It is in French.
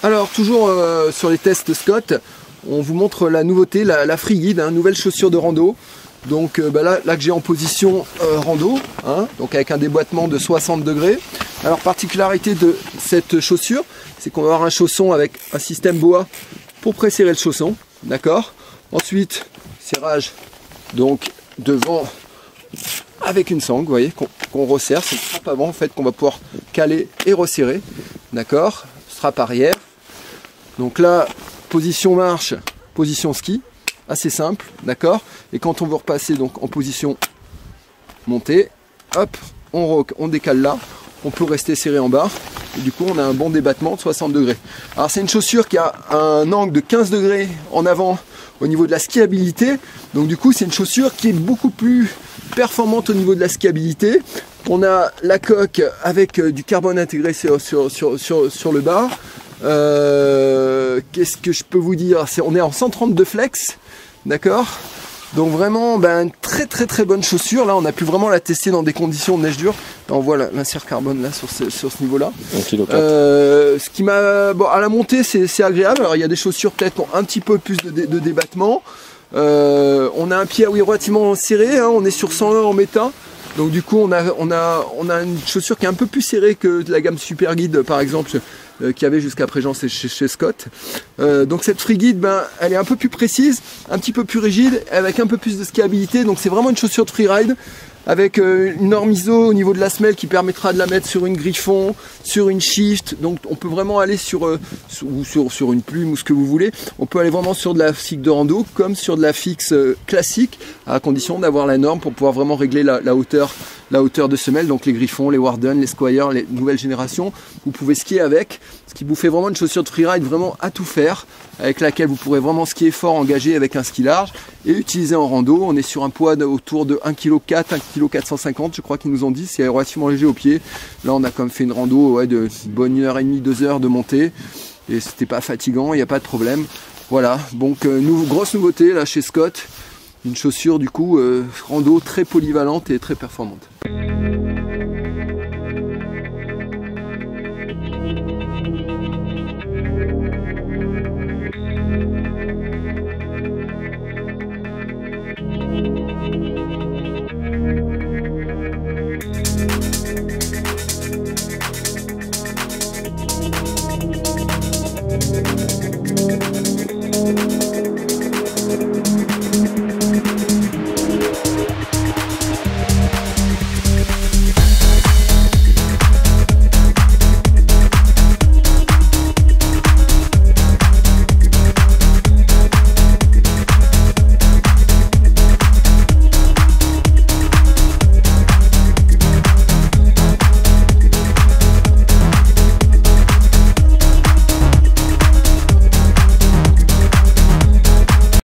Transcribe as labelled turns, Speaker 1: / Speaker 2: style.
Speaker 1: Alors toujours sur les tests Scott, on vous montre la nouveauté, la Freeguide, nouvelle chaussure de rando. Donc là que j'ai en position rando, donc avec un déboîtement de 60 degrés. Alors particularité de cette chaussure, c'est qu'on va avoir un chausson avec un système boa pour presserrer le chausson, d'accord. Ensuite, serrage donc devant avec une sangle, vous voyez, qu'on resserre, c'est le strap avant en fait qu'on va pouvoir caler et resserrer, d'accord. Strap arrière. Donc là, position marche, position ski, assez simple, d'accord. Et quand on veut repasser donc en position montée, hop, on décale là, on peut rester serré en bas. Et du coup, on a un bon débattement de 60 degrés. Alors c'est une chaussure qui a un angle de 15 degrés en avant au niveau de la skiabilité. Donc du coup, c'est une chaussure qui est beaucoup plus performante au niveau de la skiabilité. On a la coque avec du carbone intégré sur le bas. Qu'est-ce que je peux vous dire? On est en 132 flex, d'accord. Donc vraiment une très bonne chaussure. Là on a pu vraiment la tester dans des conditions de neige dure. Là, on voit l'insert carbone là sur ce niveau là. Ce qui m'a à la montée c'est agréable. Alors il y a des chaussures peut-être qui ont un petit peu plus de débattement. On a un pied relativement serré, on est sur 101 en méta. Donc du coup on a une chaussure qui est un peu plus serrée que la gamme Superguide par exemple, qui avait jusqu'à présent chez Scott. Donc cette Freeguide, elle est un peu plus précise, un petit peu plus rigide, avec un peu plus de skiabilité. Donc c'est vraiment une chaussure de freeride avec une norme ISO au niveau de la semelle qui permettra de la mettre sur une griffon, sur une shift. Donc on peut vraiment aller sur une plume ou ce que vous voulez. On peut aller vraiment sur de la fixe de rando comme sur de la fixe classique, à condition d'avoir la norme pour pouvoir vraiment régler la hauteur de semelle. Donc les griffons, les Warden, les Squire, les nouvelles générations, vous pouvez skier avec. Ce qui vous fait vraiment une chaussure de freeride vraiment à tout faire, avec laquelle vous pourrez vraiment skier fort, engagé avec un ski large et utiliser en rando. On est sur un poids autour de 1,4 kg, 1,450 kg, je crois qu'ils nous ont dit. C'est relativement léger au pied. Là on a quand même fait une rando de bonne 1h30, 2 heures de montée et c'était pas fatigant, il n'y a pas de problème. Voilà, donc grosse nouveauté là chez Scott, une chaussure du coup rando très polyvalente et très performante.